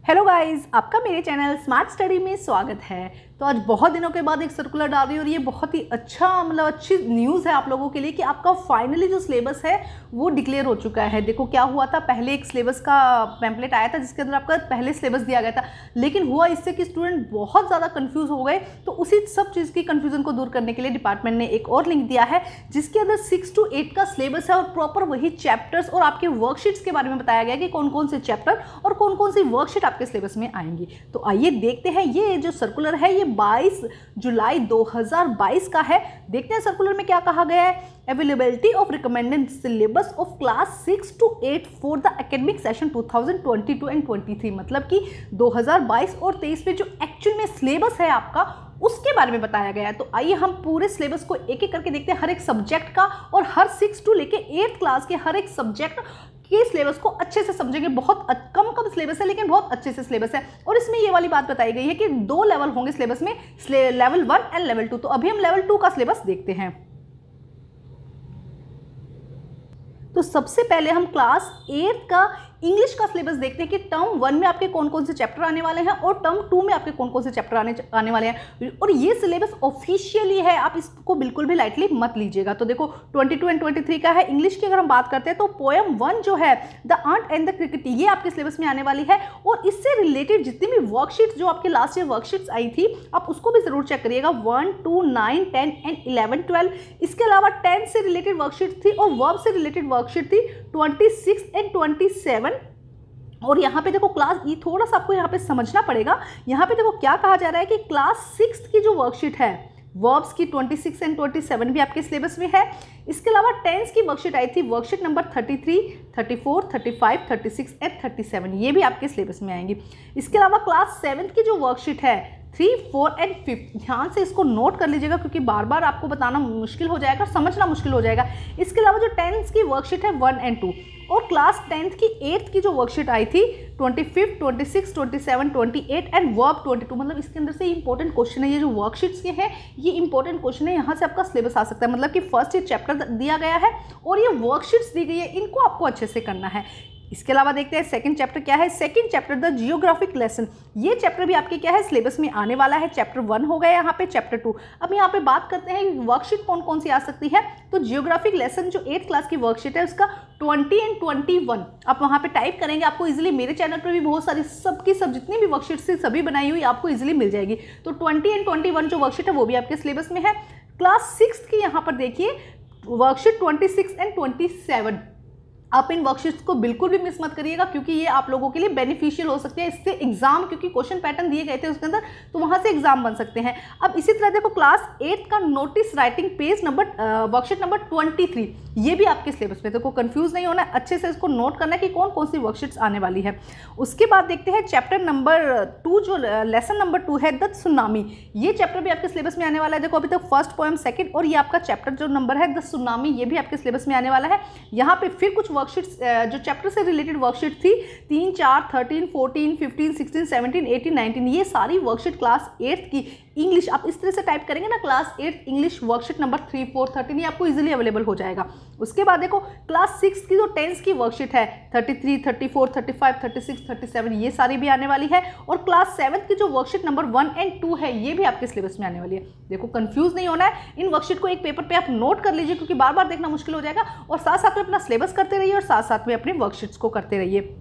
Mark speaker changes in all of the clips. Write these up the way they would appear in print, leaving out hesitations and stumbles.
Speaker 1: Hello guys, आपका मेरे channel smart study में स्वागत है। तो आज बहुत दिनों के बाद एक सर्कुलर डाल रही हूँ और ये बहुत ही अच्छी न्यूज़ है आप लोगों के लिए कि आपका फाइनली जो सिलेबस है वो डिक्लेयर हो चुका है। देखो क्या हुआ था, पहले एक सिलेबस का पैम्पलेट आया था जिसके अंदर आपका पहले सिलेबस दिया गया था, लेकिन हुआ इससे कि स्टूडेंट बहुत ज़्यादा कंफ्यूज हो गए। तो उसी सब चीज़ की कन्फ्यूजन को दूर करने के लिए डिपार्टमेंट ने एक और लिंक दिया है जिसके अंदर 6 to 8 का सिलेबस है और प्रॉपर वही चैप्टर्स और आपके वर्कशीट्स के बारे में बताया गया कि कौन कौन से चैप्टर और कौन कौन सी वर्कशीट आपके सिलेबस में आएंगी। तो आइए देखते हैं, ये जो सर्कुलर है ये 22 जुलाई 2022 का है। देखते हैं सर्कुलर में क्या कहा गया है। Availability of recommended syllabus of class 6 to 8 for the academic session 2022 and 23, मतलब कि 2022 और 23 में जो एक्चुअल में सिलेबस है आपका उसके बारे में बताया गया है। तो आइए हम पूरे सिलेबस को एक एक करके देखते हैं, हर एक सब्जेक्ट का, और हर 6 to लेके 8 क्लास के हर एक सब्जेक्ट के सिलेबस को अच्छे से समझेंगे। बहुत कम सिलेबस है लेकिन बहुत अच्छे से सिलेबस है। और इसमें ये वाली बात बताई गई है कि 2 लेवल होंगे सिलेबस में, लेवल 1 एंड लेवल 2। तो अभी हम लेवल 2 का सिलेबस देखते हैं। तो सबसे पहले हम क्लास 8 का इंग्लिश का सिलेबस देखते हैं कि टर्म 1 में आपके कौन कौन से चैप्टर आने वाले हैं और टर्म 2 में आपके कौन कौन से चैप्टर आने वाले हैं। और ये सिलेबस ऑफिशियली है, आप इसको बिल्कुल भी लाइटली मत लीजिएगा। तो देखो 22 एंड 23 का है। इंग्लिश की अगर हम बात करते हैं तो पोएम 1 जो है the ant and the cricket, ये आपके सिलेबस में आने वाली है। और इससे रिलेटेड जितनी भी वर्कशीट्स जो आपके लास्ट ईयर वर्कशीट्स आई थी, आप उसको भी जरूर चेक करिएगा। 1, 2, 9, 10 एंड 11, 12। इसके अलावा 10 से रिलेटेड वर्कशीट थी और वर्ब से रिलेटेड वर्कशीट थी 26 एंड 27। और यहाँ पे देखो क्लास, ये थोड़ा सा आपको यहाँ पे समझना पड़ेगा। यहाँ पे देखो क्या कहा जा रहा है कि क्लास 6 की जो वर्कशीट है वर्ब्स की 26 एंड 27 भी आपके सिलेबस में है। इसके अलावा 10 की वर्कशीट आई थी, वर्कशीट नंबर 33, 34, 35, 36 एंड 37, ये भी आपके सिलेबस में आएंगी। इसके अलावा क्लास 7 की जो वर्कशीट है 3, 4 एंड 5, ध्यान से इसको नोट कर लीजिएगा क्योंकि बार बार आपको बताना मुश्किल हो जाएगा, समझना मुश्किल हो जाएगा। इसके अलावा जो 10 की वर्कशीट है 1 एंड 2, और क्लास 10 की 8 की जो वर्कशीट आई थी 25, 26, 27, 28 एंड वर्ब 22, मतलब इसके अंदर से इंपॉर्टेंट क्वेश्चन है। ये जो वर्कशीट्स के हैं ये इंपॉर्टेंट क्वेश्चन है, यहाँ से आपका सिलेबस आ सकता है। मतलब कि फर्स्ट ये चैप्टर दिया गया है और ये वर्कशीट्स दी गई है, इनको आपको अच्छे से करना है। इसके अलावा देखते हैं सेकंड चैप्टर क्या है। Second chapter the geographic lesson, ये चैप्टर भी आपके क्या है सिलेबस में आने वाला है। चैप्टर 1 हो गया यहाँ पे, चैप्टर 2। अब यहाँ पे बात करते हैं वर्कशीट कौन कौन सी आ सकती है। तो जियोग्राफिक लेसन जो 8th क्लास की वर्कशीट है उसका 20 एंड 21 आप वहाँ पे टाइप करेंगे, आपको इजीली, मेरे चैनल पर भी बहुत सारी सबकी सब जितनी भी वर्कशीट थी सभी बनाई हुई आपको इजीली मिल जाएगी। तो 20 एंड 21 जो वर्कशीट है वो भी आपके सिलेबस में है। क्लास 6 की यहाँ पर देखिए वर्कशीट 26 एंड 27, आप इन वर्कशीट्स को बिल्कुल भी मिस मत करिएगा क्योंकि ये आप लोगों के लिए बेनिफिशियल हो सकते हैं। इससे एग्जाम, क्योंकि क्वेश्चन पैटर्न दिए गए थे उसके अंदर, तो वहां से एग्जाम बन सकते हैं। अब इसी तरह देखो क्लास 8 का notice writing page number worksheet number 23, ये भी आपके सिलेबस में। देखो कंफ्यूज नहीं होना, अच्छे से इसको नोट करना है कि कौन कौन सी वर्कशीट्स आने वाली है। उसके बाद देखते हैं चैप्टर नंबर 2, जो लेसन नंबर 2 है द सुनामी, ये चैप्टर भी आपके सिलेबस में आने वाला है। देखो अभी तक फर्स्ट पोएम, सेकंड, और ये आपका चैप्टर जो नंबर है द सुनामी, ये भी आपके सिलेबस में आने वाला है। यहाँ पे फिर कुछ वर्कशीट्स जो चैप्टर से रिलेटेड वर्कशीट थी 3, 4, 13, 14, 15, 16, 17, 18, 19, ये सारी वर्कशीट क्लास 8 की इंग्लिश, आप इस तरह से टाइप करेंगे ना, क्लास 8 इंग्लिश वर्कशीट नंबर 3, 4, 13, ये आपको इजीली अवेलेबल हो जाएगा। उसके बाद देखो क्लास 6 की जो 10 की वर्कशीट है 33, 34, 35, 36, 37, ये सारी भी आने वाली है। और क्लास 7 की जो वर्कशीट नंबर 1 एंड 2 है ये भी आपके सिलेबस में आने वाली है। देखो कंफ्यूज नहीं होना है, इन वर्कशीट को एक पेपर पे आप नोट कर लीजिए क्योंकि बार बार देखना मुश्किल हो जाएगा। और साथ साथ में अपना सिलेबस करते रहिए और साथ साथ में अपनी वर्कशीट्स को करते रहिए।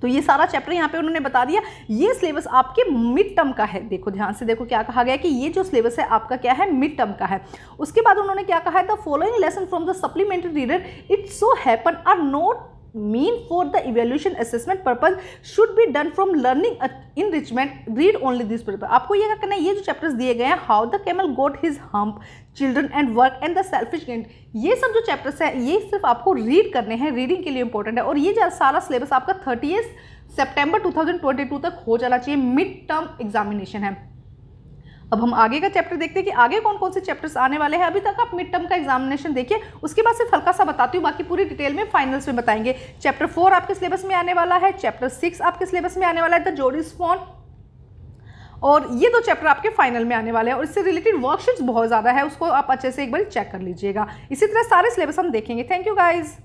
Speaker 1: तो ये सारा चैप्टर यहाँ पे उन्होंने बता दिया। ये सिलेबस आपके मिड टर्म का है। देखो ध्यान से देखो क्या कहा गया कि ये जो सिलेबस है आपका क्या है, मिड टर्म का है। उसके बाद उन्होंने क्या कहा है, the following lesson from the supplementary reader it so happen are not mean for the evaluation assessment purpose should be done from learning enrichment, read only this paper। आपको ये क्या करना है, ये जो चैप्टर्स दिए गए हैं, how the camel got his hump, children and work and the selfish gain, ये सब जो चैप्टर्स है ये सिर्फ आपको रीड करने हैं, रीडिंग के लिए इंपॉर्टेंट है। और ये जो सारा सिलेबस आपका 30 सितंबर 2022 तक हो जाना चाहिए, मिड टर्म एग्जामिनेशन है। अब हम आगे का चैप्टर देखते हैं कि आगे कौन कौन से चैप्टर्स आने वाले हैं। अभी तक आप मिड टर्म का एग्जामिनेशन देखिए, उसके बाद सिर्फ हल्का सा बताती हूँ, बाकी पूरी डिटेल में फाइनल्स में बताएंगे। चैप्टर 4 आपके सिलेबस में आने वाला है, चैप्टर 6 आपके सिलेबस में आने वाला है द जोडिस फॉन, और ये 2 चैप्टर आपके फाइनल में आने वाले हैं। और इससे रिलेटेड वर्कशीट्स बहुत ज़्यादा है, उसको आप अच्छे से एक बार चेक कर लीजिएगा। इसी तरह सारे सिलेबस हम देखेंगे। Thank you guys.